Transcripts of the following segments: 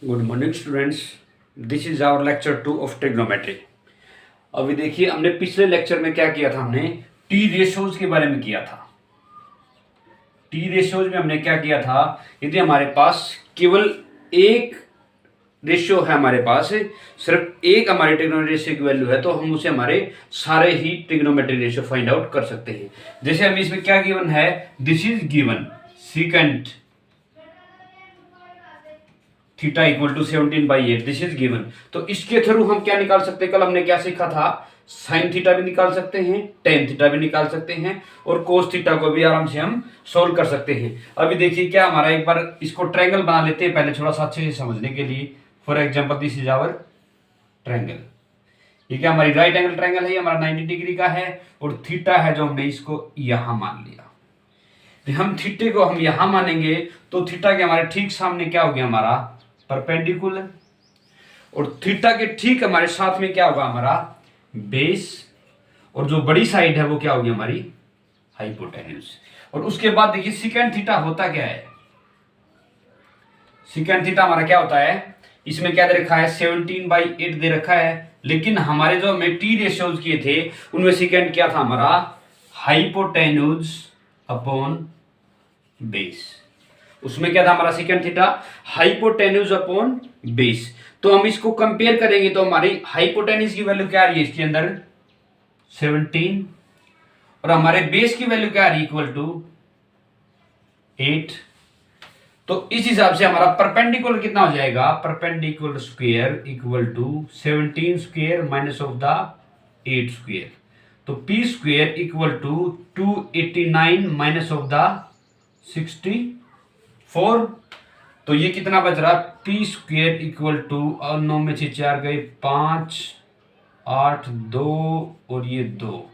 Good morning students, this is our lecture 2 of trigonometry. अभी देखिए, हमने पिछले लेक्चर में क्या किया था, हमने टी रेशियोज के बारे में किया था। टी रेशियोज में हमने क्या किया था, यदि हमारे पास केवल एक रेशियो है, हमारे पास सिर्फ एक हमारे ट्रिग्नोमेट्री रेशियो की वैल्यू है, तो हम उसे हमारे सारे ही ट्रिग्नोमेट्री रेशियो फाइंड आउट कर सकते हैं। जैसे हमें इसमें क्या गिवन है, this is given secant theta equal to 17/8, this is given. तो इसके थ्रू हम क्या निकाल सकते हैं, कल हमने क्या सीखा था, साइन थीटा भी निकाल सकते हैं, टेन थीटा भी निकाल सकते हैं और कोस थीटा को भी आराम से हम सोल्व कर सकते हैं। अभी देखिए क्या हमारा, एक बार इसको ट्रायंगल बना लेते हैं पहले, थोड़ा सा अच्छे से समझने के लिए। For example this is our triangle. ये क्या हमारी राइट एंगल ट्रायंगल है, हमारा 90 डिग्री का है और थीटा है जो हमने इसको यहां मान लिया। हम थीटे को हम यहां मानेंगे तो थीटा के हमारे ठीक सामने क्या हो गया, हमारा परपेंडिकुलर, और थीटा के ठीक हमारे साथ में क्या होगा, हमारा बेस, और जो बड़ी साइड है वो क्या होगी, हमारी हाइपोटेन्यूज। और उसके बाद देखिए सीकेंट थीटा होता क्या है, सीकेंट थीटा हमारा क्या होता है, इसमें क्या दे रखा है, 17/8 दे रखा है, लेकिन हमारे जो हमने टी रेशियोज किए थे उनमें सीकेंट क्या था, हमारा हाइपोटेन्यूज अपॉन बेस। उसमें क्या था हमारा second theta, hypotenuse upon base. तो हम इसको कंपेयर करेंगे तो हमारी हाइपोटेन्यूज की वैल्यू क्या आ रही है इसके अंदर 17, और हमारे बेस की वैल्यू क्या आ रही है, इक्वल टू 8। तो इस हिसाब से हमारा परपेंडिकुलर कितना हो जाएगा, perpendicular square equal to 17 square minus of the 8 square. तो P square equal to 289 minus of the 64। तो ये कितना बच रहा, पी स्क्वेयर इक्वल टू, और 9 में से 4 गए 5, 8, 2 और ये 2।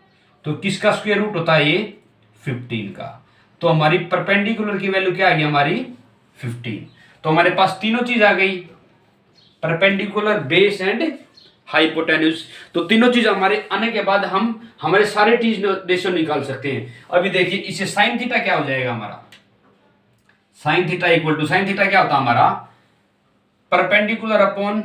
तो किसका स्क्वायर रूट होता है, ये 15 का। तो हमारी परपेंडिकुलर की वैल्यू क्या आ गई, हमारी 15। तो हमारे पास तीनों चीज आ गई, परपेंडिकुलर, बेस एंड हाइपोटेन्यूज। तो तीनों चीज हमारे आने के बाद हम हमारे सारे टी रेशियो निकाल सकते हैं। अभी देखिए इससे साइन थीटा क्या हो जाएगा, हमारा sine theta equal to, sine theta क्या होता है हमारा, परपेंडिकुलर अपॉन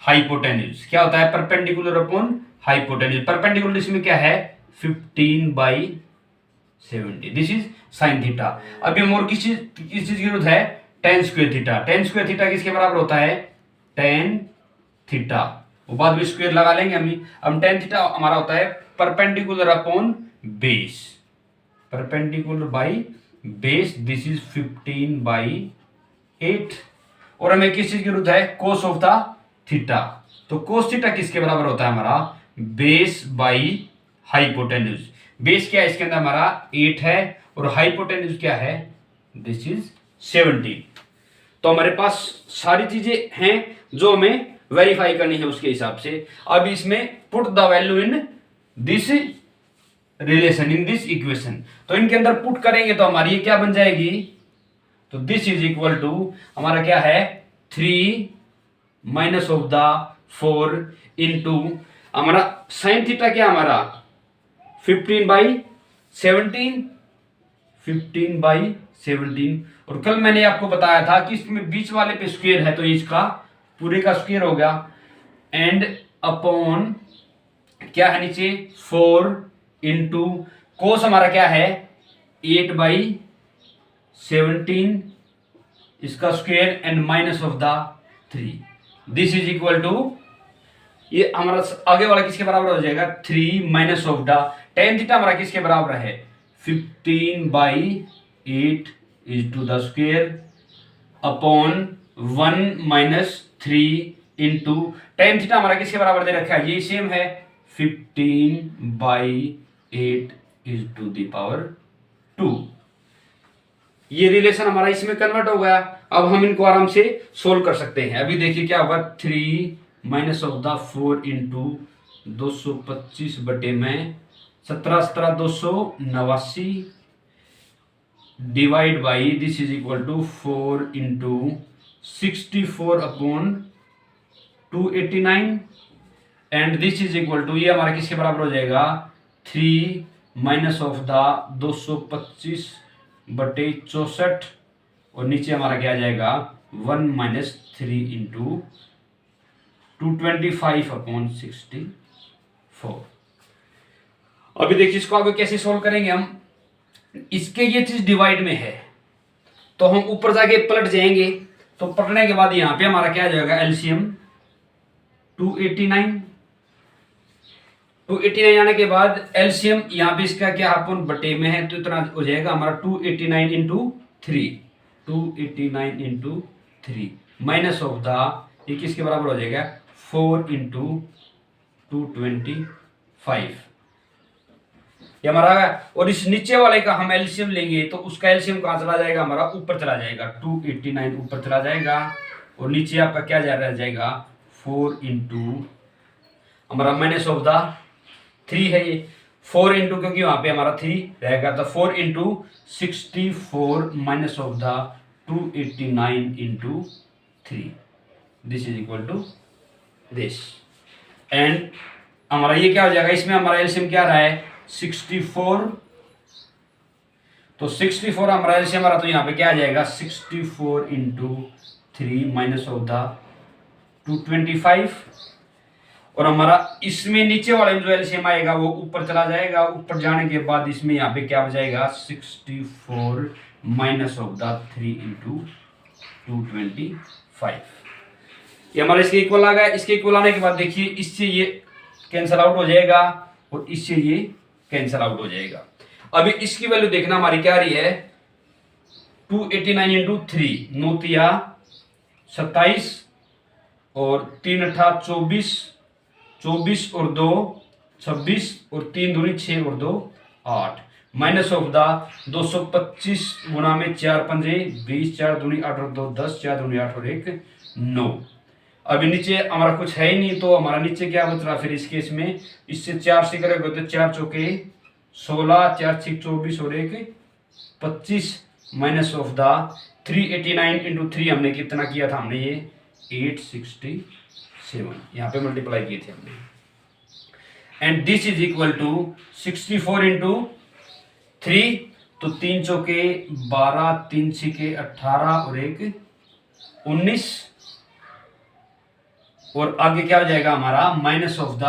हाइपोटेन्यूज। क्या होता है, परपेंडिकुलर अपॉन हाइपोटेन्यूज। परपेंडिकुलर इसमें क्या है, 15/70, दिस इज साइन थीटा। अभी हम और किस चीज की जरूरत है, ten square theta. Ten square theta किसके बराबर होता है, टेन थीटा, वो बाद में स्क्वायर लगा लेंगे हम टेन थीटा हमारा होता है perpendicular upon base, perpendicular by base, this is 15/8। और हमें किस चीज की जरूरत है, कोस ऑफ द थीटा। तो कोस थीटा किसके बराबर होता है, हमारा बेस बाई हाइपोटेन्यूज। बेस क्या है इसके अंदर, हमारा 8 है, और हाइपोटेन्यूज क्या है, दिस इज 17। तो हमारे पास सारी चीजें हैं जो हमें वेरीफाई करनी है उसके हिसाब से। अब इसमें put the value in this relation, in this equation. तो इनके अंदर पुट करेंगे तो हमारी ये क्या बन जाएगी, तो दिस इज इक्वल टू हमारा क्या है, 3 माइनस ऑफ द 4 इंटू हमारा साइन थीटा क्या हमारा 15/17, 15/17। और कल मैंने आपको बताया था कि इसमें बीच वाले पे स्क्वायर है तो इसका पूरे का स्क्वायर हो गया, एंड अपॉन क्या है नीचे 4 इंटू कोस हमारा क्या है 8/17, इसका square and minus of the 3, this is equal to, ये हमारा आगे वाला किसके बराबर हो जाएगा, 3 minus of the tan theta हमारा किसके बराबर है, 15/8 is to the square upon 1 minus 3 into tan theta हमारा किसके बराबर दे रखा है, ये सेम है 15/8 इज टू द पावर 2। ये रिलेशन हमारा इसमें कन्वर्ट हो गया। अब हम इनको आराम से सोल्व कर सकते हैं। अभी देखिए क्या होगा, 3 माइनस ऑफ द 4 इंटू 225 बटे में 17 289 divide by, this is equal to 4 into 64 upon 289, and this is equal to, ये हमारा किसके बराबर हो जाएगा, 3 माइनस ऑफ द 225 बटे 64, और नीचे हमारा क्या आ जाएगा 1 माइनस 3 इंटू 225/64। अभी देखिए इसको आगे कैसे सोल्व करेंगे हम। इसके ये चीज डिवाइड में है तो हम ऊपर जाके पलट जाएंगे, तो पलटने के बाद यहां पे हमारा क्या आ जाएगा, एलसीएम 289 आने के बाद एलसीएम यहाँ पे इसका क्या अपन बटे में है, तो इतना हो जाएगा हमारा 289 इंटू 3 माइनस ऑफ द, ये किसके बराबर हो जाएगा, 4 इंटू 225 ये हमारा। और इस नीचे वाले का हम एलसीएम लेंगे तो उसका एलसीएम कहां चला जाएगा, हमारा ऊपर चला जाएगा, 289 ऊपर चला जाएगा और नीचे आपका क्या रह जाएगा 4 इंटू हमारा माइनस ऑफ द 3 है ये 4 इंटू, क्योंकि वहां पे हमारा 3 रहेगा, तो 4 into 64 minus of the 289 into 3, this is equal to this. And हमारा ये क्या हो जाएगा, इसमें हमारा एलसीएम क्या रहा है 64, तो 64 हमारा एलसीएम हमारा, तो यहाँ पे क्या आ जाएगा 64 इंटू 3 माइनस ऑफ द 225, और हमारा इसमें नीचे वाले में जो एलसीएम आएगा वो ऊपर चला जाएगा, ऊपर जाने के बाद इसमें यहाँ पे क्या बचेगा 64 माइनस ऑफ द 3 इंटू 225, ये हमारा इसके इक्वल आ गया। इसके इक्वल आने के बाद देखिए इससे ये कैंसल आउट हो जाएगा और इससे ये कैंसल आउट हो जाएगा। अभी इसकी वैल्यू देखना हमारी क्या आ रही है, 289 इंटू 3, 9 तिया 27 और 3 अट्ठा 24, 24 और 2 26 और 3 दूनी 6 और 2 8, माइनस ऑफ द 225 गुणा में 4 पंजे 20, 4 दूनी 8 और 2 10, 4 दूनी 8 और 1 9। अभी नीचे हमारा कुछ है ही नहीं, तो हमारा नीचे क्या बच रहा फिर इस केस में, इससे 4 से करेंगे तो 4 चौके 16, 4 6 24 और 1 25, माइनस ऑफ द 389 इंटू 3 हमने कितना किया था, हमने ये 867 यहाँ पे मल्टीप्लाई किए थे हमने, and this is equal to 64 into 3, तो 3 चौके 12, 3 छिके 18 और 1 19, और आगे क्या हो जाएगा हमारा minus of the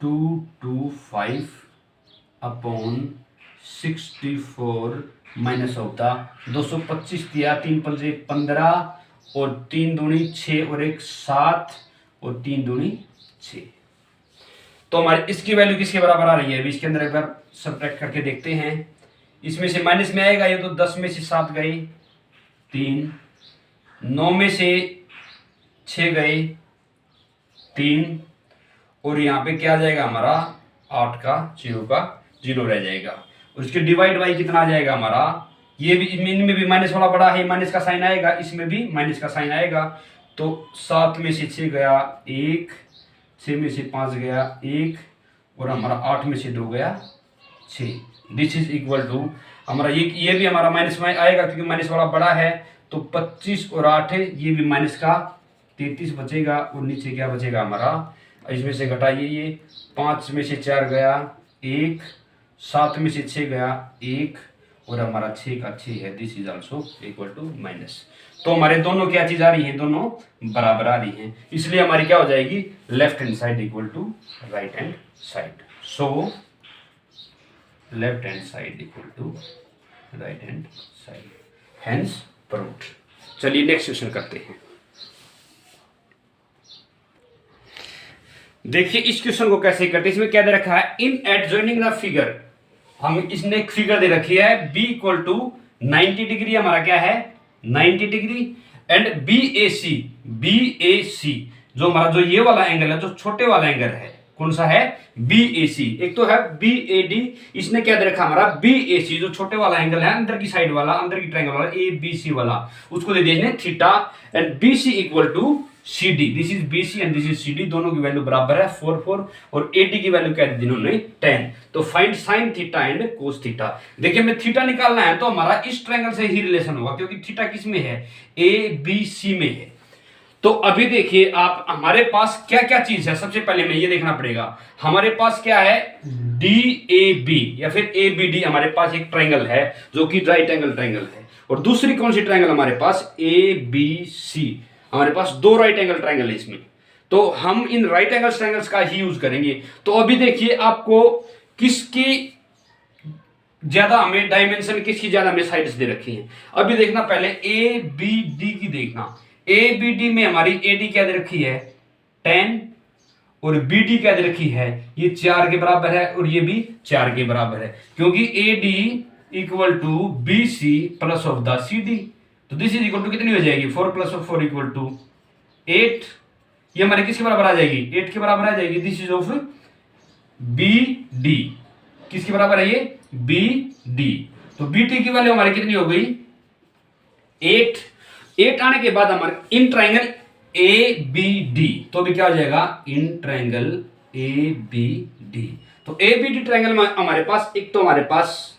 225 upon 64 minus of the 225 दिया, 3 पंजे 15 और 3 दूनी 6 और 1 7 और 3 दूनी 6, तो हमारी इसकी वैल्यू किसके बराबर आ रही है, अभी इसके अंदर एक बार सब्ट्रैक्ट करके देखते हैं। इसमें से माइनस में आएगा ये, तो 10 में से 7 गए 3, 9 में से 6 गए 3, और यहाँ पे क्या आ जाएगा हमारा 8 का 0 रह जाएगा, और इसके डिवाइड बाई कितना आ जाएगा हमारा, ये भी इनमें भी माइनस वाला बड़ा है, माइनस का साइन आएगा, इसमें भी माइनस का साइन आएगा, तो 7 में से 6 गया 1, 6 में से 5 गया 1, और हमारा 8 में से 2 गया 6, दिस इज इक्वल टू हमारा ये भी हमारा माइनस में आएगा क्योंकि माइनस वाला बड़ा है, तो 25 और 8 है, ये भी माइनस का 33 बचेगा, और नीचे क्या बचेगा हमारा, इसमें से घटाइए ये 5 में से 4 गया 1, 7 में से 6 गया 1, और हमारा 6 का 6 है, this is also equal to minus. तो हमारे दोनों क्या चीज आ रही है, दोनों बराबर आ रही हैं, इसलिए हमारी क्या हो जाएगी left hand side equal to right hand side, so left hand side equal to right hand side, hence proved. चलिए नेक्स्ट क्वेश्चन करते हैं। देखिए इस क्वेश्चन को कैसे करते हैं, इसमें क्या दे रखा है, इन एडजॉइनिंग द फिगर, हम इसने एक फिगर दे रखी है b इक्वल टू 90 डिग्री, हमारा क्या है 90 डिग्री, एंड BAC जो हमारा जो ये वाला एंगल है, जो छोटे वाला एंगल है, कौन सा है BAC, एक तो है BAD, इसने क्या दे रखा हमारा BAC जो छोटे वाला एंगल है, अंदर की साइड वाला, अंदर की ट्रायंगल वाला ABC वाला, उसको दे दिया theta, and BC equal to CD, this is BC and this is CD, दोनों की वैल्यू बराबर है 4 4, और AD की वैल्यू क्या दी इन्होंने 10, तो find sine theta and cos theta. देखिए हमें थीटा निकालना है तो हमारा इस ट्रायंगल से ही रिलेशन होगा, क्योंकि थीटा किस में है ABC में है। तो अभी देखिए आप, हमारे पास क्या क्या चीज है, सबसे पहले हमें ये देखना पड़ेगा, हमारे पास क्या है DAB या फिर ABD, हमारे पास एक ट्रायंगल है जो कि राइट एंगल ट्रायंगल है, और दूसरी कौन सी ट्रायंगल हमारे पास, ए बी सी, हमारे पास दो राइट एंगल ट्रायंगल है इसमें, तो हम इन राइट एंगल ट्रायंगल्स का ही यूज करेंगे। तो अभी देखिए आपको किसकी ज्यादा हमें डायमेंशन, किसकी ज्यादा हमें साइड्स दे रखी हैं। अभी देखना पहले ए बी डी की देखना, ए बी डी में हमारी ए डी क्या दे रखी है 10 और बी डी क्या दे रखी है, ये 4 के बराबर है और ये भी 4 के बराबर है, क्योंकि A D equal to B C plus of the C D. तो दिस इज इक्वल टू कितनी हो जाएगी 4 प्लस ऑफ 4 इक्वल टू 8। ये हमारे किसके बराबर आ जाएगी 8 के बराबर आ जाएगी। This is of B D, किसके बराबर है ये बी डी। तो बी टी की वैल्यू हमारी कितनी हो गई 8 आने के बाद हमारे in triangle A B D, तो अभी क्या हो जाएगा in triangle A B D. तो ए बी डी ट्राइंगल में हमारे पास एक तो हमारे पास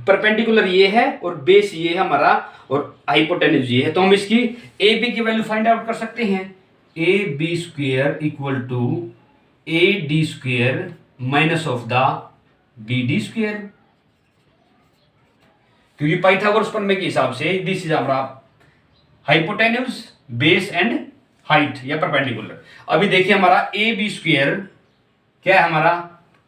परपेंडिकुलर ये है और बेस ये है हमारा और हाइपोटेन्यूज ये है। तो हम इसकी ए बी की वैल्यू फाइंड आउट कर सकते हैं, A B square equal to A D square minus of the B D square, क्योंकि पाइथागोरस प्रमेय के हिसाब से दिस इज हमारा हाइपोटेन्यूज बेस एंड हाइट या परपेंडिकुलर। अभी देखिए हमारा ए बी स्क्वेयर क्या है हमारा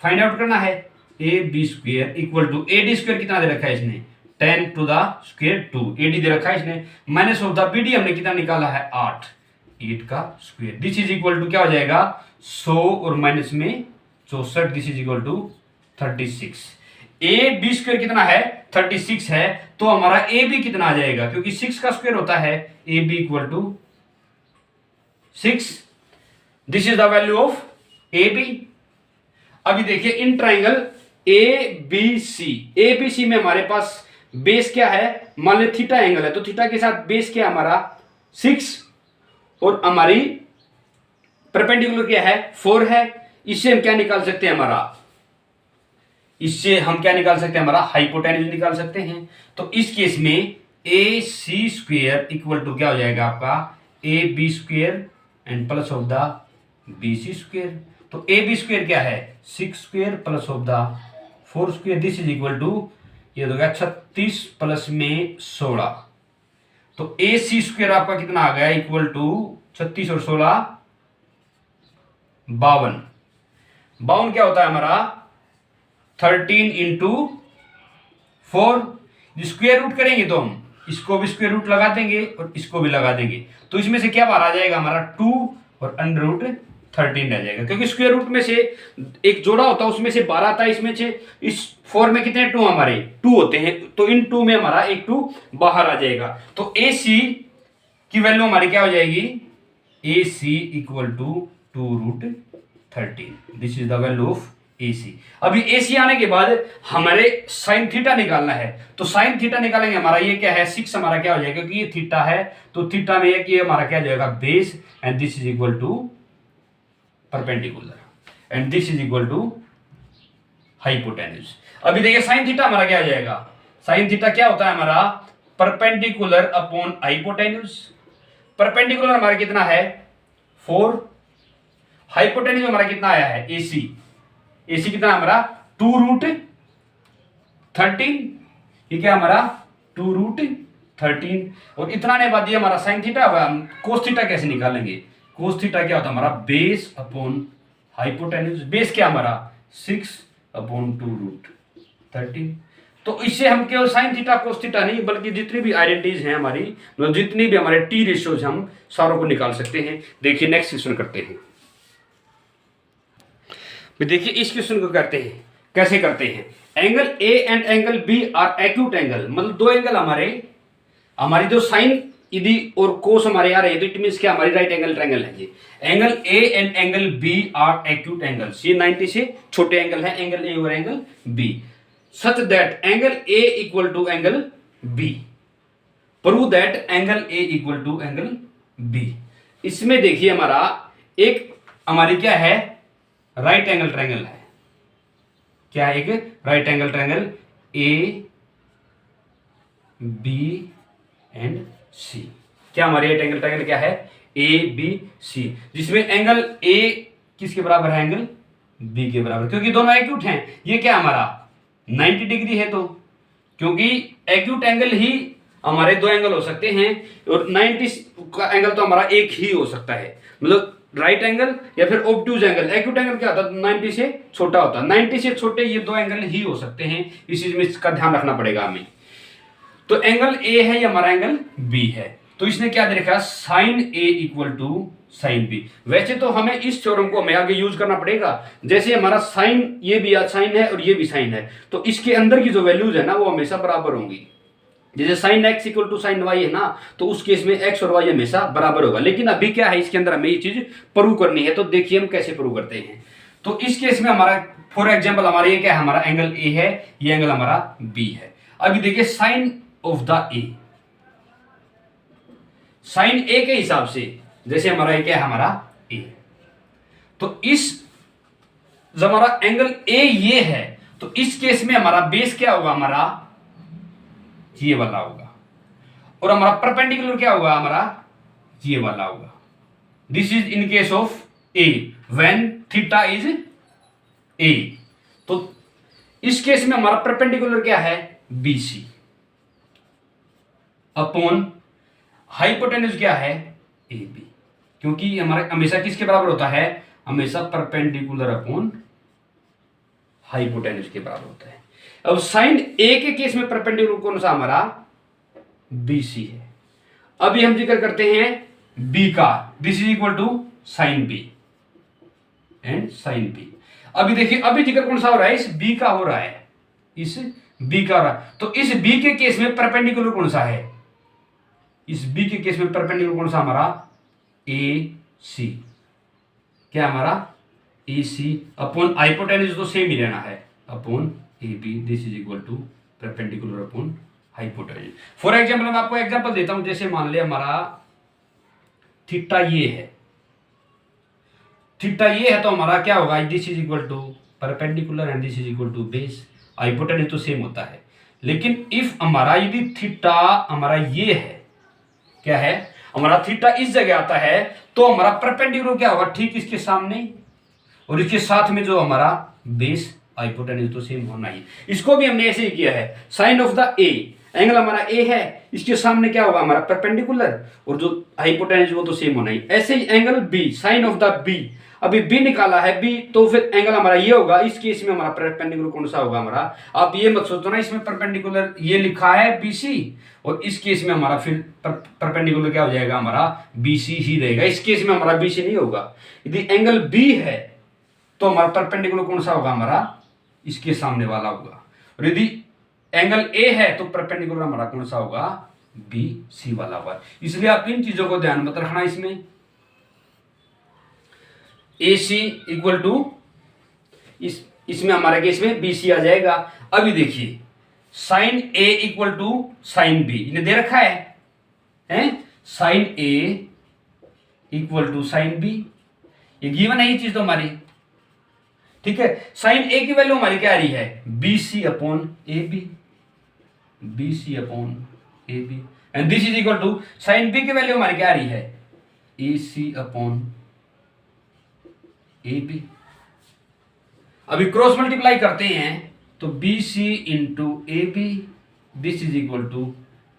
फाइंड आउट करना है, A B square equal to A D square कितना दे रखा है इसने 10 to the square 2, A D दे रखा है इसने, minus of the B D हमने कितना निकाला है 8 का square. This is equal to क्या हो जाएगा 100 और माइनस में 64, this is equal to 36। A B square कितना है 36 है, तो हमारा ए बी कितना आ जाएगा, क्योंकि 6 का स्क्वायर होता है A B equal to 6। This is the value of A B. अभी देखिए इन ट्राइंगल ए बी सी में हमारे पास बेस क्या है, मान लो थीटा एंगल है, तो थीटा के साथ बेस क्या है हमारा 6 और हमारी परपेंडिकुलर क्या है 4 है। इससे हम क्या निकाल सकते हैं हमारा हाइपोटेन्यूज निकाल सकते हैं। तो इस केस में A C square equal to क्या हो जाएगा आपका A B square and plus of the B C square. तो ए बी स्क्वेयर क्या है 6 square plus of the 4 square, this is equal to ये हो गया 36 प्लस में 16। तो ए सी स्क्वेयर आपका कितना आ गया इक्वल टू 36 और 16 52 क्या होता है हमारा 13 इंटू 4। स्क्वेयर रूट करेंगे तो हम इसको भी स्क्वेयर रूट लगा देंगे और इसको भी लगा देंगे, तो इसमें से क्या बाहर आ जाएगा हमारा 2 और अंडर रूट 13 रह जाएगा, क्योंकि स्क्वेयर रूट में से एक जोड़ा होता है उसमें से 12 आता है, इसमें से इस 4 में कितने 2 हमारे 2 होते हैं, तो इन 2 में हमारा एक 2 बाहर आ जाएगा। तो ए सी की वैल्यू हमारी क्या हो जाएगी A C equal to 2 root 13, this is the value of A C. अभी ए सी आने के बाद हमारे साइन थीटा निकालना है, तो साइन थीटा निकालेंगे हमारा ये क्या है 6 हमारा क्या हो जाएगा, क्योंकि ये थीटा है तो थीटा में ये हमारा क्या जाएगा base and this is equal to perpendicular and this is equal to hypotenuse. अभी देखिए साइन थीटा हमारा क्या आ जाएगा, साइन थीटा क्या होता है हमारा परपेंडिकुलर अपॉन हाइपोटेन्यूज। परपेंडिकुलर हमारा कितना है 4, हाइपोटेन्यूज हमारा कितना आया है एसी, एसी कितना हमारा 2 रूट 13, ये क्या हमारा 2 रूट 13 और इतना ने बाद ये हमारा साइन थीटा होगा। हम कोस थीटा कैसे निकालेंगे, कोस थीटा क्या होता है हमारा बेस अपॉन हाइपोटेन्यूज, बेस क्या हमारा 6 अपॉन 2 रूट 13। तो इससे हम केवल साइन थीटा कोस थीटा नहीं बल्कि जितनी भी आइडेंटिटीज हैं हमारी, मतलब जितनी भी हमारे टी रेशियोज हम सारों को निकाल सकते हैं। देखिए नेक्स्ट क्वेश्चन करते हैं। देखिए इस क्वेश्चन को करते हैं, कैसे करते हैं, angle A and angle B are acute angle, मतलब दो एंगल हमारी जो साइन यदि और कोस हमारे आ रहे हैं तो इट मींस क्या हमारी राइट एंगल ट्रायंगल है। ये angle A and angle B are acute angles, ये 90 से छोटे एंगल है, एंगल ए और angle B, such that angle A equal to angle B, prove that angle A equal to angle B. इसमें देखिए हमारा एक हमारी क्या है राइट एंगल ट्रायंगल है, क्या है एक right angle triangle A B and C, क्या हमारे राइट एंगल ट्रायंगल क्या है ए बी सी, जिसमें एंगल ए किसके बराबर है एंगल बी के बराबर, क्योंकि दोनों एक्यूट हैं। ये क्या हमारा 90 डिग्री है तो क्योंकि एक्यूट एंगल ही हमारे दो एंगल हो सकते हैं और 90 का एंगल तो हमारा एक ही हो सकता है, मतलब राइट एंगल या फिर ऑब्ट्यूज एंगल। एक्यूट एंगल क्या होता है, 90 से छोटा होता है, 90 से छोटे ये दो एंगल ही हो सकते हैं, इस चीज में इसका ध्यान रखना पड़ेगा हमें। तो एंगल ए है, ये हमारा एंगल बी है, तो इसने क्या दे रखा, sine A equal to sine B. वैसे तो हमें इस थ्योरम को हमें आगे यूज करना पड़ेगा, जैसे हमारा साइन, ये भी साइन है और ये भी साइन है, तो इसके अंदर की जो वैल्यूज है ना वो हमेशा बराबर होंगी। जैसे sine X equal to sine Y है ना, तो उस केस में एक्स और वाई हमेशा बराबर होगा। लेकिन अभी क्या है, इसके अंदर हमें ये चीज प्रूव करनी है, तो देखिए हम कैसे प्रूव करते हैं। तो इस केस में हमारा फॉर एग्जाम्पल हमारा ये क्या है, हमारा एंगल ए है, ये एंगल हमारा बी है। अभी देखिए sine of the A, sine A के हिसाब से जैसे हमारा ये क्या है, हमारा ए, तो इस जब हमारा एंगल ए ये है, तो इस केस में हमारा बेस क्या होगा, हमारा ये वाला होगा, और हमारा परपेंडिकुलर क्या होगा, हमारा ये वाला होगा। This is in case of A when theta is a. तो इस केस में हमारा परपेंडिकुलर क्या है, बीसी अपॉन हाइपोटेन्यूज क्या है, ए बी, क्योंकि हमारा हमेशा किसके बराबर होता है, हमेशा परपेंडिकुलर अपॉन हाइपोटेन्यूज के बराबर होता है। अब साइन ए के केस में परपेंडिकुलर कौन सा, हमारा बीसी है। अभी हम जिक्र करते हैं बी का, this is equal to sine B and sine B. अभी देखिए अभी जिक्र कौन सा हो रहा है, इस बी का हो रहा है, इस बी का हो रहा है। तो इस बी के केस में परपेंडिकुलर कौन सा है, इस बी के केस में परपेंडिकुलर कौन सा, हमारा ए सी, क्या हमारा ए सी अपॉन हाइपोटेन्यूज तो सेम ही रहना है, upon A B, this is equal to perpendicular upon hypotenuse. For example मैं आपको एग्जाम्पल देता हूं, जैसे मान लिया हमारा थीटा ये है, थीटा ये है, तो हमारा क्या होगा, this is equal to perpendicular and this is equal to base, hypotenuse तो सेम होता है। लेकिन इफ हमारा यदि थीटा हमारा ये है, क्या है, हमारा थीटा इस जगह आता है, तो हमारा परपेंडिकुलर क्या होगा, ठीक इसके सामने, और इसके साथ में जो हमारा बेस हाइपोटेन्यूज तो सेम होना ही। इसको भी हमने ऐसे ही किया है, sine of the A, angle हमारा ए है, इसके सामने क्या होगा, हमारा परपेंडिकुलर, और जो हाइपोटेन्यूज वो तो सेम होना ही। ऐसे ही angle B, sine of the B, अभी बी निकाला है बी, तो फिर एंगल हमारा ये होगा, इस केस में हमारा परपेंडिकुलर कौन सा होगा, हमारा, आप ये मत सोचो ना इसमें परपेंडिकुलर ये लिखा है बीसी, और इस केस में हमारा फिर परपेंडिकुलर क्या हो जाएगा, हमारा बीसी ही रहेगा। इस केस में हमारा बीसी नहीं होगा। यदि एंगल बी है तो हमारा परपेंडिकुलर कौन सा होगा, हमारा इसके सामने वाला होगा, और यदि एंगल ए है तो परपेंडिकुलर हमारा कौन सा होगा, बी सी वाला होगा। इसलिए आप इन चीजों को ध्यान मत रखना, इसमें ए सी इक्वल टू इसमें हमारे केस में बी सी आ जाएगा। अभी देखिए sine A equal to sine B, इन्हें दे रखा है sine A equal to sine B, ये गिवन है ये चीज तो हमारी, ठीक है। साइन ए की वैल्यू हमारी क्या आ रही है, B C upon A B, B C upon A B, and this is equal to sine B की वैल्यू हमारी क्या आ रही है, A C upon A B. अभी क्रॉस मल्टीप्लाई करते हैं तो B C into A B, this is equal to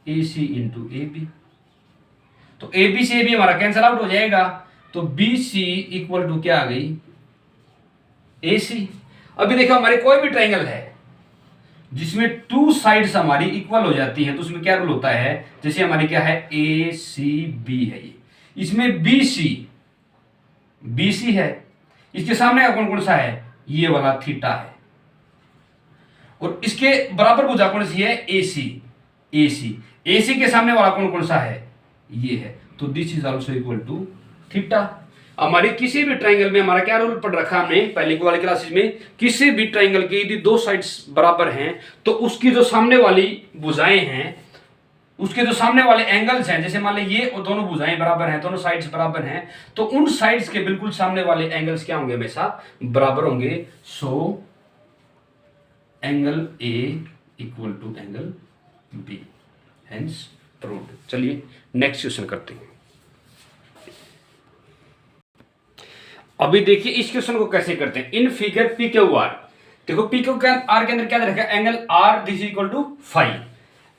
A C into A B, तो ए बी से ए बी हमारा कैंसल आउट हो जाएगा, तो बी सी इक्वल टू क्या आ गई, ए सी। अभी देखो हमारे कोई भी ट्राइंगल है जिसमें टू साइड्स हमारी इक्वल हो जाती हैं, तो उसमें क्या रूल होता है, जैसे हमारी क्या है ए सी बी है, ये इसमें बी सी है, इसके सामने का कौन कौन सा है, ये वाला थीटा है, और इसके बराबर भुजा कौन सी है, ए सी के सामने वाला कौन कौन सा है, ये है, तो this is also equal to theta. हमारे किसी भी ट्राइंगल में हमारा क्या रूल पढ़ रखा हमने पहले वाली क्लासेस में, किसी भी ट्राइंगल की यदि दो साइड्स बराबर हैं तो उसकी जो सामने वाली भुजाएं हैं, उसके जो सामने वाले एंगल्स हैं, जैसे मान लीजिए ये और दोनों भुजाएं बराबर हैं, दोनों साइड्स बराबर हैं, तो उन साइड्स के बिल्कुल सामने वाले एंगल्स क्या होंगे, हमेशा बराबर होंगे। So angle A equal to angle B, hence proved. चलिए नेक्स्ट क्वेश्चन करते हैं। अभी देखिए इस क्वेश्चन को कैसे करते हैं। In figure P Q R देखो पी क्यू आर के अंदर क्या दे रखा है, angle R this equal to phi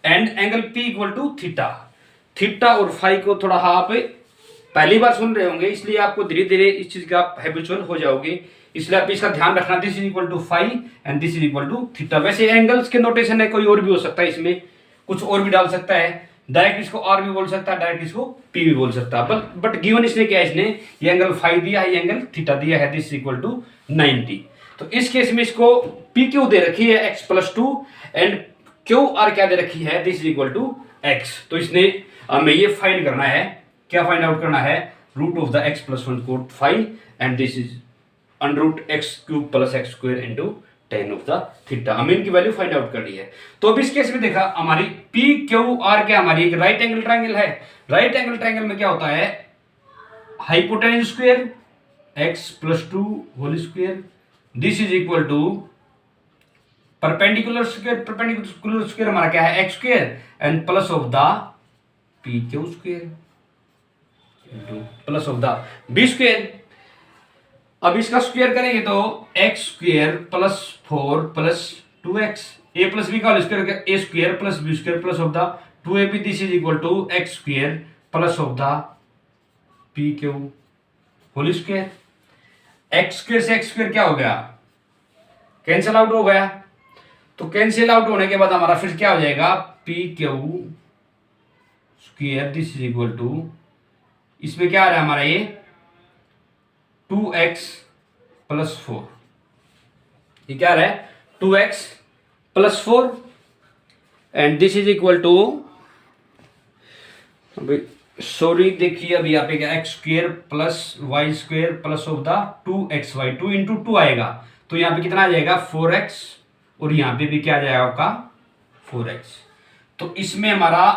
and angle P equal to theta. Theta और फाई को थोड़ा आप पहली बार सुन रहे होंगे, इसलिए आपको धीरे धीरे इस चीज का आप हैबिचुअल हो जाओगे, इसलिए आप इसका ध्यान रखना। This is equal to phi and this is equal to theta. वैसे एंगल्स के नोटेशन है, कोई और भी हो सकता है, इसमें कुछ और भी डाल सकता है, डायरेक्ट इसको आर भी बोल सकता है, डायरेक्ट इसको पी भी बोल सकता है, बट गिवन इसने क्या है, इसने ये एंगल फाई दिया है, ये एंगल थीटा दिया है, दिस इक्वल टू 90। तो इस केस में इसको पी क्यू दे रखी है x plus to and Q R क्या दे रखी है, दिस इक्वल टू एक्स। तो इसने हमें ये फाइंड करना है, क्या फाइंड आउट करना है, root of the X plus one cot five and this is under root X cube plus X square into tan of the theta. हमें इनकी वैल्यू फाइंड आउट करनी है। तो अब इस केस में देखा हमारी पी क्यू आर क्या हमारी एक राइट एंगल ट्रायंगल है। राइट एंगल ट्रायंगल में क्या होता है, hypotenuse square X plus two whole square this is equal to perpendicular square. Perpendicular square हमारा क्या है, X square and plus of the P Q square plus of the B square. अब इसका square करेंगे तो X square plus 4 plus 2x A plus B का whole square A square plus B square plus of the 2ab this is equal to X square plus of the P Q whole square. X square से X square क्या हो गया, cancel out हो गया। तो cancel out होने के बाद हमारा फिर क्या हो जाएगा, P Q square this is equal to, इसमें क्या आ रहा है हमारा ये 2x प्लस 4, ये क्या आ रहा है 2x plus 4 and this is equal to, sorry देखिए अभी यहाँ पे क्या X square plus Y square plus of the 2xy 2 into 2 आएगा, तो यहाँ पे कितना आ जाएगा 4x और यहाँ पे भी क्या आ जाएगा आपका 4x। तो इसमें हमारा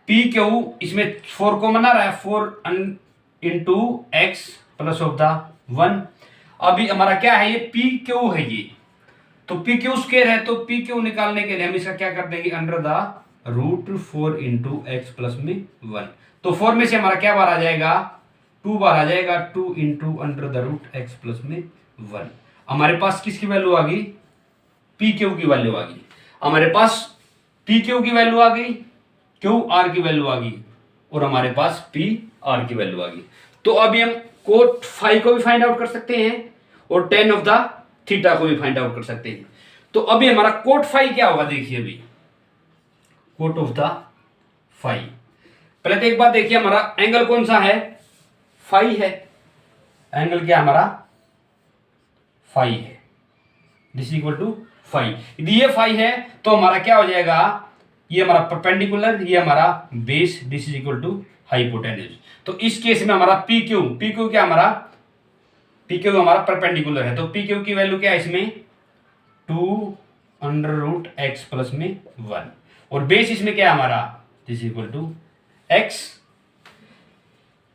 पी क्यू, इसमें 4 को मना रहा है, 4 into X plus of the 1। अभी हमारा क्या है, ये पी क्यू है ये, तो पी क्यू स्क्वायर है, तो पी क्यू निकालने के लिए हम इसका क्या कर देंगे, under the root 4 into X plus में 1। तो 4 में से हमारा क्या बार आ जाएगा, 2 बार आ जाएगा, 2 into under the root X plus में 1। हमारे पास किसकी वैल्यू आ गई, पी क्यू की वैल्यू आ गई। हमारे पास पी क्यू की वैल्यू आ गई, क्यू आर की वैल्यू आ गई और हमारे पास पी आर की वैल्यू आ गई। तो अभी हम कोट फाई को भी फाइंड आउट कर सकते हैं और टेन ऑफ द थीटा को भी फाइंड आउट कर सकते हैं। तो अभी हमारा कोट फाई क्या होगा, देखिए अभी कोट ऑफ द फाई, पहले तो एक बात देखिए हमारा एंगल कौन सा है, फाई है, एंगल क्या हमारा फाई है, दिस इक्वल टू फाई। यदि ये फाई है तो हमारा क्या हो जाएगा, ये हमारा परपेंडिकुलर, ये हमारा base, this is equal to hypotenuse. तो इस केस में हमारा पी क्यू क्या हमारा, पी क्यू हमारा परपेंडिकुलर है, तो पी क्यू की वैल्यू क्या है इसमें 2 अंडर रूट एक्स प्लस में 1 और बेस इसमें क्या है हमारा, दिस इक्वल टू एक्स।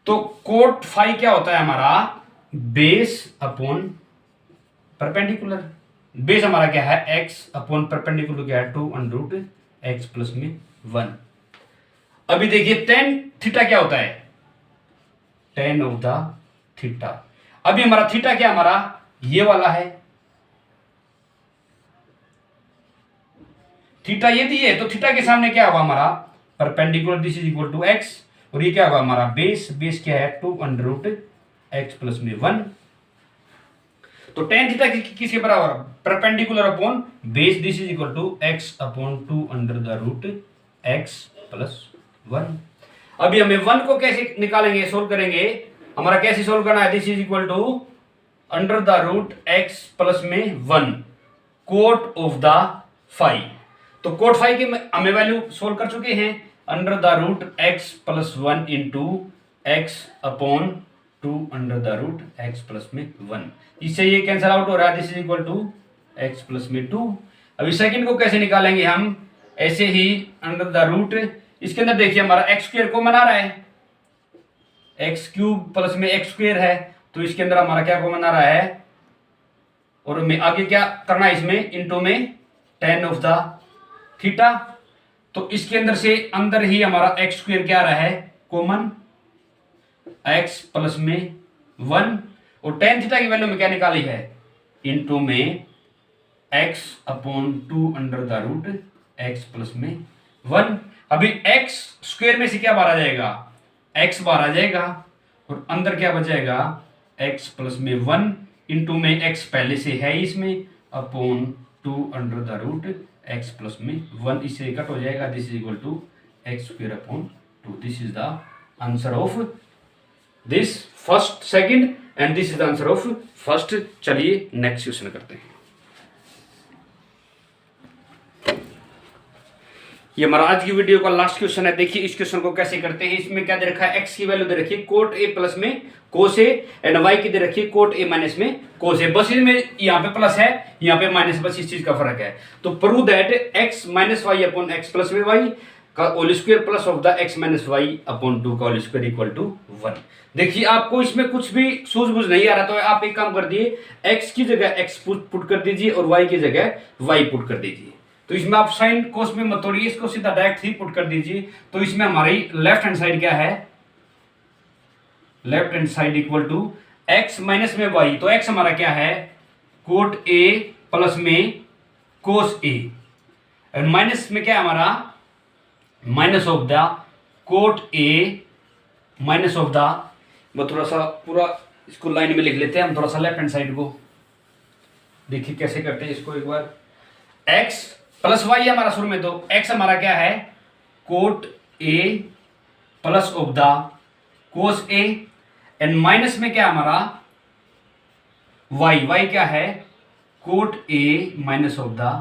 तो कोट फाई क्या होता है हमारा, बेस अपॉन परपेंडिकुलर। बेस हमारा क्या है एक्स अपॉन परपेंडिकुलर क्या है 2 अंडर रूट एक्स प्लस में 1। अभी देखिए टेन थीटा क्या होता है, टेन ऑफ द थीटा। अभी हमारा थीटा क्या हमारा ये वाला है, थीटा ये दी है, तो थीटा के सामने क्या होगा हमारा perpendicular, this is equal to X और ये क्या होगा हमारा बेस, बेस क्या है 2 अंडर रूट एक्स प्लस में 1। तो टेन थीटा किसके बराबर, perpendicular upon base, this is equal to X upon 2 under the root X plus 1। अभी हमें 1 को कैसे निकालेंगे, सोल्व करेंगे, हमारा कैसे सोल्व करना है, this is equal to under the root X plus में 1 कोट ऑफ द फाई। तो कोट फाई की हमें वैल्यू सोल्व कर चुके हैं, under the root X plus 1 into X upon 2 under the root X plus में 1। इससे ये कैंसिल आउट हो रहा है, this is equal to X plus में 2। अभी सेकंड को कैसे निकालेंगे हम, ऐसे ही अंडर द रूट, इसके अंदर देखिए हमारा एक्स स्क्वायर को मना रहा है, एक्स क्यूब प्लस में एक्स स्क्वायर है, तो इसके अंदर हमारा क्या को मना रहा है और में आगे क्या करना है, इसमें इंटू में टेन ऑफ द थीटा। तो इसके अंदर से अंदर ही हमारा एक्स स्क्वायर क्या आ रहा है कॉमन, एक्स प्लस में 1 और टेन थीटा की वैल्यू में क्या निकाली है, इंटू में x upon 2 under the root x plus में 1। अभी x स्क्वायर में से क्या बाहर आ जाएगा, x बाहर आ जाएगा और अंदर क्या बचेगा x प्लस में 1 इंटू में x पहले से है इसमें upon 2 under the root x plus में 1, इससे कट हो जाएगा। This is equal to x square upon 2। This is the answer of this first second and this is the answer of first. चलिए नेक्स्ट क्वेश्चन करते हैं। ये हमारा आज की वीडियो का लास्ट क्वेश्चन है। देखिए इस क्वेश्चन को कैसे करते हैं। इसमें क्या दे रखा है, x की वैल्यू दे रखी है कोट a प्लस में कोस a एंड y की दे रखी है कोट a माइनस में कोस a। बस इसमें यहाँ पे प्लस है यहाँ पे माइनस, बस इस चीज का फर्क है। तो prove that x minus Y upon X plus में वाई का whole square plus of the x minus Y upon 2 का होल स्क्वायर इक्वल टू 1। देखिए आपको इसमें कुछ भी सूझबूझ नहीं आ रहा तो आप एक काम कर दिए, x की जगह x पुट कर दीजिए और y की जगह y पुट कर दीजिए। तो इसमें आप साइन कोस में मत तोड़िए, इसको सीधा डायरेक्ट ही पुट कर दीजिए। तो इसमें हमारी लेफ्ट हैंड साइड क्या है, left hand side equal to x minus में y। तो x हमारा क्या है कोट a प्लस में कोस a और माइनस में क्या है हमारा minus of the cot a minus of the, वो थोड़ा सा पूरा इसको लाइन में लिख लेते हैं हम, थोड़ा सा लेफ्ट हैंड साइड को देखिए कैसे करते हैं इसको एक बार। x प्लस वाई हमारा शुरू में, तो x हमारा क्या है cot a plus of the cos a and minus में क्या हमारा y क्या है cot a minus of the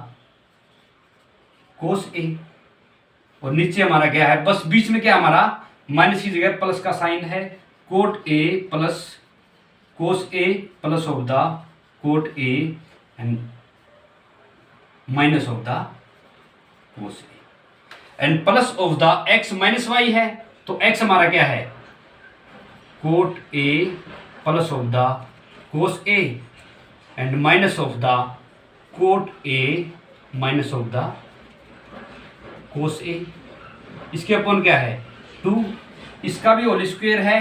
cos a और नीचे हमारा क्या है, बस बीच में क्या हमारा माइनस की जगह प्लस का साइन है cot a plus cos a plus of the cot a and minus of the cos a and plus of the x minus y है। तो x हमारा क्या है cot a plus of the cos a and minus of the cot a minus of the cos a। इसके upon क्या है 2, इसका भी होल स्क्वायर है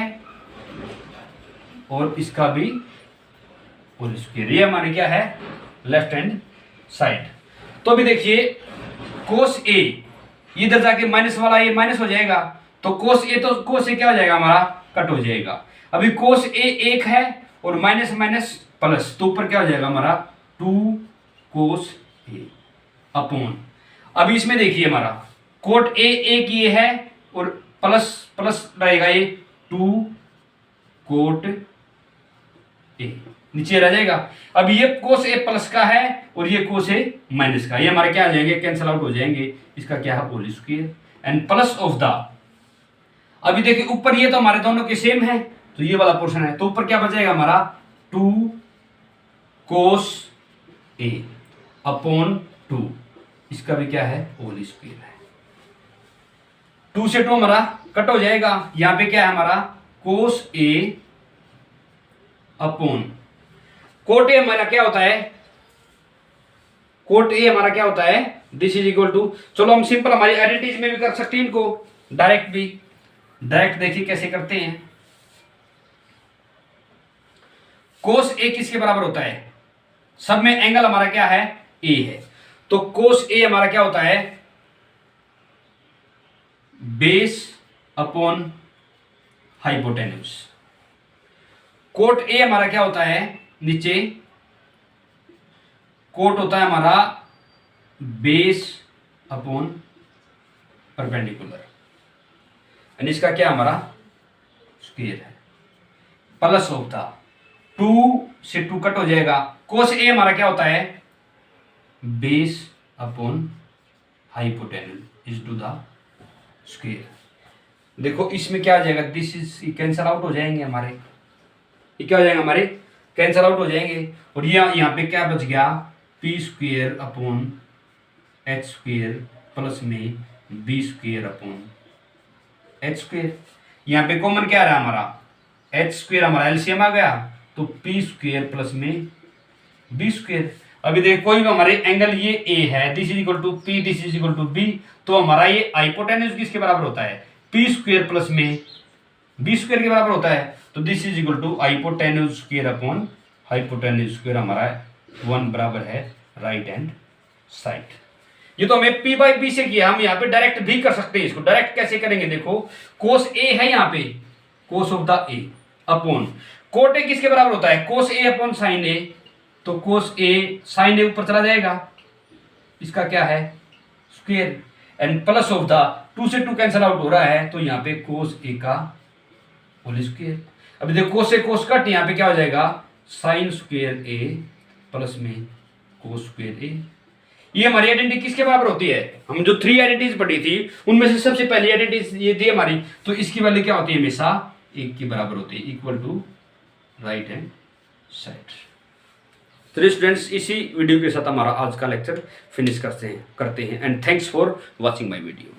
और इसका भी होल स्क्वायर। ये हमारे क्या है लेफ्ट हैंड साइड। तो अभी देखिए कोस a इधर जाके माइनस वाला ये माइनस हो जाएगा, तो कोस a तो कोस a क्या हो जाएगा हमारा कट हो जाएगा। अभी कोस a 1 है और माइनस माइनस प्लस, तो ऊपर क्या हो जाएगा हमारा 2 कोस a अपॉन। अभी इसमें देखिए हमारा कोट a एक ये है और प्लस प्लस रहेगा ये 2 कोट a नीचे रह जाएगा। अब ये कोस a प्लस का है और ये कोस a माइनस का, ये हमारे क्या आ जाएंगे कैंसिल आउट हो जाएंगे। इसका क्या है whole square and plus of the, अभी देखिए ऊपर ये तो हमारे दोनों के सेम है तो ये वाला पोर्शन है, तो ऊपर क्या बचेगा हमारा 2 कोस a अपॉन 2, इसका भी क्या है होल स्क्वायर है। 2 से 2 हमारा कट हो जाएगा। यहां पे क्या है हमारा कोस a अपॉन कोट a हमारा क्या होता है, कोट a हमारा क्या होता है दिस इज इक्वल टू, चलो हम सिंपल हमारी एडिटिव में भी कर सकते हैं इनको, डायरेक्ट भी, डायरेक्ट देखिए कैसे करते हैं। कोस a किसके बराबर होता है, सब में एंगल हमारा क्या है a है, तो कोस a हमारा क्या होता है base upon hypotenuse. Cot a हमारा क्या होता है नीचे, कोट होता है हमारा बेस अपॉन परपेंडिकुलर एंड इसका क्या हमारा स्क्वायर है प्लस ऑफ द 2 से 2 कट हो जाएगा। कोस a हमारा क्या होता है base upon hypotenuse is to the square. देखो इसमें क्या आ जाएगा दिस इज कैंसिल आउट हो जाएंगे हमारे, ये क्या हो जाएगा हमारे कैंसिल आउट हो जाएंगे और ये यहाँ पे क्या बच गया P square upon H square plus में B square upon H square. यहाँ पे कॉमन क्या आ रहा है हमारा एच स्क्वायर, हमारा एलसीएम आ गया तो पी स्क्वायर प्लस में बी स्क्वायर। अभी देखो कोई भी हमारे एंगल ये ए है this is equal to P, this is equal to B, तो हमारा ये हाइपोटेन्यूज किसके बराबर होता है पी स्क्वायर प्लस में बी स्क्वायर के बराबर होता है, तो this is equal to hypotenuse square upon hypotenuse square हमारा 1 बराबर है राइट हैंड साइड। ये तो हमें p बाई बी से किया, हम यहाँ पे डायरेक्ट भी कर सकते हैं इसको। डायरेक्ट कैसे करेंगे देखो, कोस ए है यहाँ पे, cos of the A upon cot A किसके बराबर होता है, कोस ए अपॉन साइन ए। तो कोस ए साइन ए ऊपर चला जाएगा, इसका क्या है square, and plus of the 2 से 2 कैंसिल आउट हो रहा है, तो यहाँ पे कोस ए का होल स्क्वायर। अभी देखो कोस से कोस कट, यहाँ पे क्या हो जाएगा साइन स्क्वायर ए प्लस में कोस स्क्वायर ए। ये हमारी आइडेंटिटी किसके बराबर होती है, हम जो 3 आइडेंटिटीज पढ़ी थी उनमें से सबसे पहली आइडेंटिटी ये थी हमारी, तो इसकी वैल्यू क्या होती है हमेशा 1 के बराबर होती है, equal to right hand side. तो स्टूडेंट्स इसी वीडियो के साथ हमारा आज का लेक्चर फिनिश करते हैं and thanks for watching my video.